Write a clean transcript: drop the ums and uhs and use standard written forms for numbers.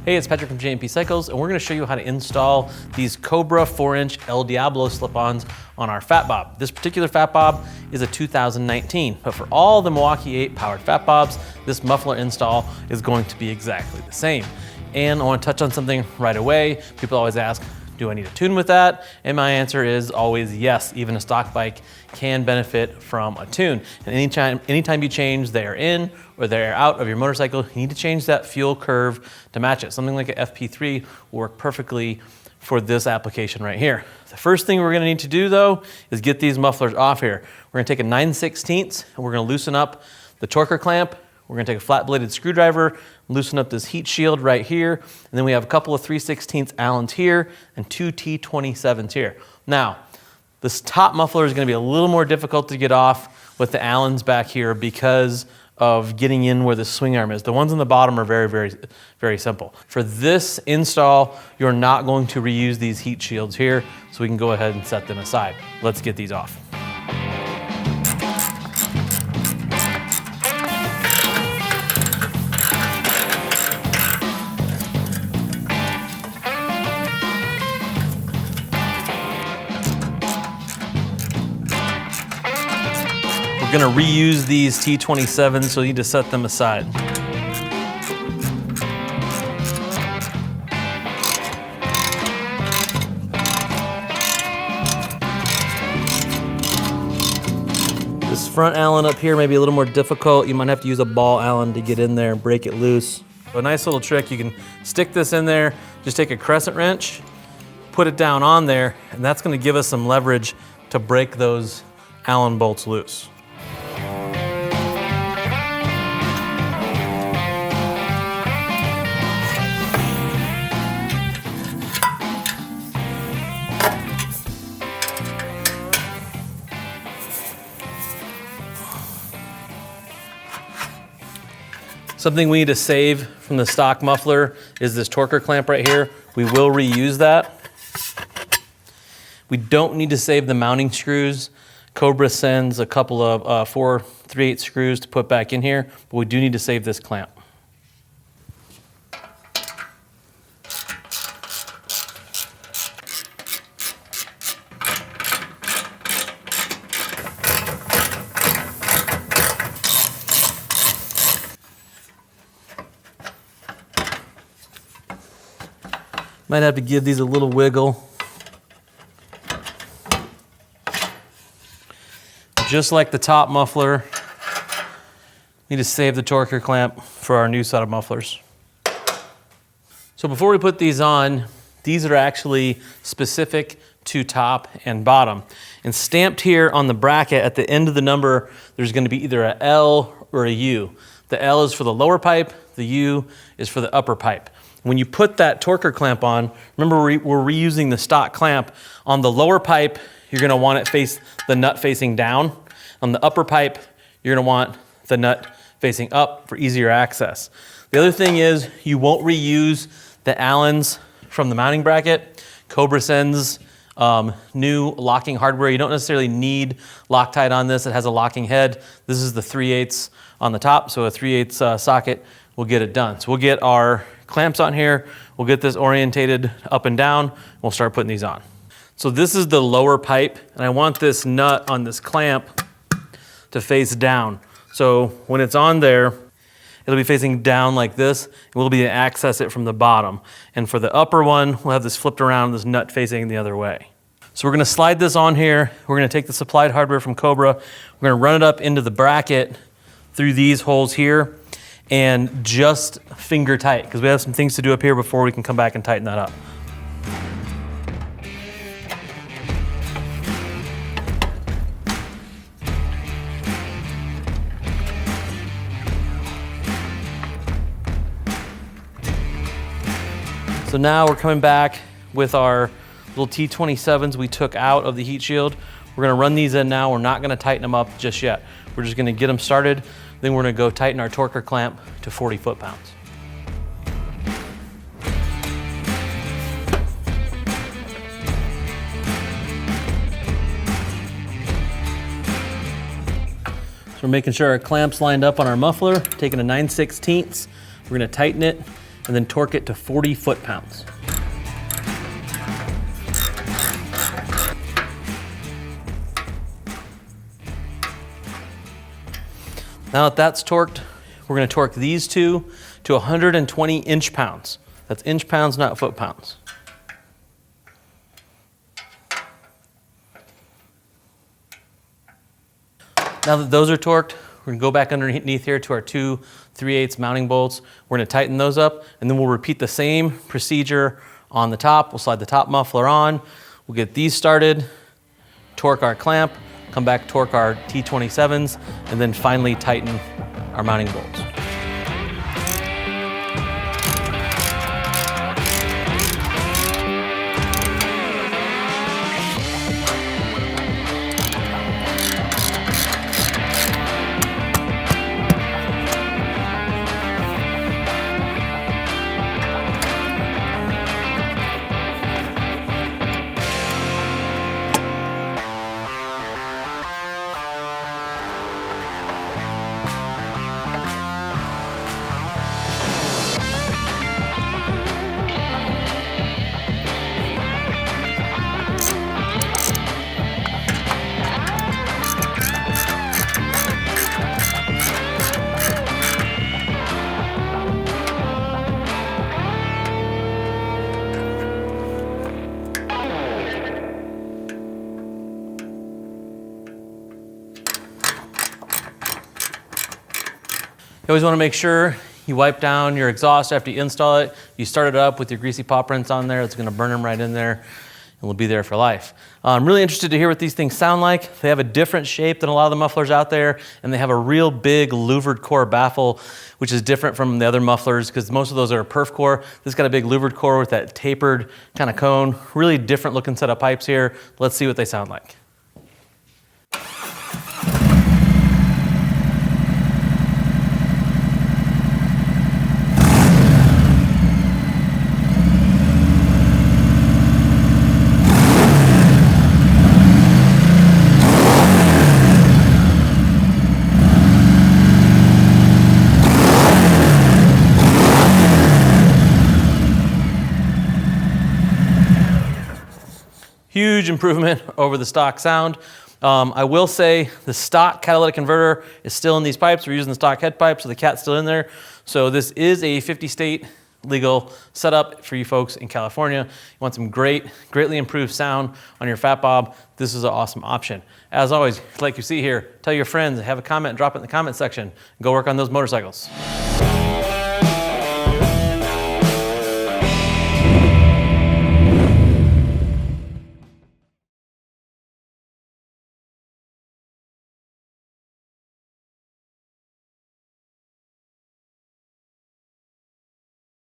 Hey, it's Patrick from JMP Cycles, and we're gonna show you how to install these Cobra 4-inch El Diablo slip-ons on our Fat Bob. This particular Fat Bob is a 2019, but for all the Milwaukee 8 powered Fat Bobs, this muffler install is going to be exactly the same. And I wanna touch on something right away. People always ask, do I need a tune with that? And my answer is always yes. Even a stock bike can benefit from a tune. And anytime you change the air in or the air out of your motorcycle, you need to change that fuel curve to match it. Something like an FP3 will work perfectly for this application right here. The first thing we're gonna need to do though is get these mufflers off here. We're gonna take a 9/16 and we're gonna loosen up the torquer clamp. We're gonna take a flat bladed screwdriver, loosen up this heat shield right here, and then we have a couple of 3/16 Allens here and 2 T27s here. Now, this top muffler is gonna be a little more difficult to get off with the Allens back here because of getting in where the swing arm is. The ones on the bottom are very simple. For this install, you're not going to reuse these heat shields here, so we can go ahead and set them aside. Let's get these off. We're gonna reuse these T27s, so you need to set them aside. This front Allen up here may be a little more difficult. You might have to use a ball Allen to get in there and break it loose. So a nice little trick, you can stick this in there, just take a crescent wrench, put it down on there, and that's gonna give us some leverage to break those Allen bolts loose. Something we need to save from the stock muffler is this torquer clamp right here. We will reuse that. We don't need to save the mounting screws. Cobra sends a couple of 4 3/8 screws to put back in here, but we do need to save this clamp. Might have to give these a little wiggle. Just like the top muffler, need to save the torquer clamp for our new set of mufflers. So before we put these on, these are actually specific to top and bottom. And stamped here on the bracket at the end of the number, there's gonna be either a L or a U. The L is for the lower pipe, the U is for the upper pipe. When you put that torquer clamp on, remember we're reusing the stock clamp. On the lower pipe, you're gonna want it face the nut facing down. On the upper pipe, you're gonna want the nut facing up for easier access. The other thing is you won't reuse the Allens from the mounting bracket. Cobra sends new locking hardware. You don't necessarily need Loctite on this. It has a locking head. This is the 3/8 on the top, so a 3/8 socket will get it done. So we'll get our clamps on here, we'll get this orientated up and down, we'll start putting these on. So this is the lower pipe, and I want this nut on this clamp to face down. So when it's on there, it'll be facing down like this, and we'll be able to access it from the bottom. And for the upper one, we'll have this flipped around, this nut facing the other way. So we're gonna slide this on here, we're gonna take the supplied hardware from Cobra, we're gonna run it up into the bracket through these holes here, and just finger tight, because we have some things to do up here before we can come back and tighten that up. So now we're coming back with our little T27s we took out of the heat shield. We're gonna run these in now. We're not gonna tighten them up just yet. We're just gonna get them started. Then we're gonna go tighten our torquer clamp to 40 foot-pounds. So we're making sure our clamp's lined up on our muffler, taking a 9/16. We're gonna tighten it and then torque it to 40 foot-pounds. Now that that's torqued, we're going to torque these two to 120 inch-pounds. That's inch-pounds, not foot-pounds. Now that those are torqued, we're going to go back underneath here to our two 3/8 mounting bolts. We're going to tighten those up, and then we'll repeat the same procedure on the top. We'll slide the top muffler on. We'll get these started, torque our clamp, come back, torque our T27s, and then finally tighten our mounting bolts. You always want to make sure you wipe down your exhaust after you install it. You start it up with your greasy paw prints on there. It's going to burn them right in there, and will be there for life. I'm really interested to hear what these things sound like. They have a different shape than a lot of the mufflers out there, and they have a real big louvered core baffle, which is different from the other mufflers because most of those are a perf core. This has got a big louvered core with that tapered kind of cone. Really different looking set of pipes here. Let's see what they sound like. Huge improvement over the stock sound. I will say the stock catalytic converter is still in these pipes. We're using the stock head pipe, so the cat's still in there. So this is a 50-state legal setup for you folks in California. You want some greatly improved sound on your Fat Bob, this is an awesome option. As always, like you see here, tell your friends, have a comment, drop it in the comment section, and go work on those motorcycles.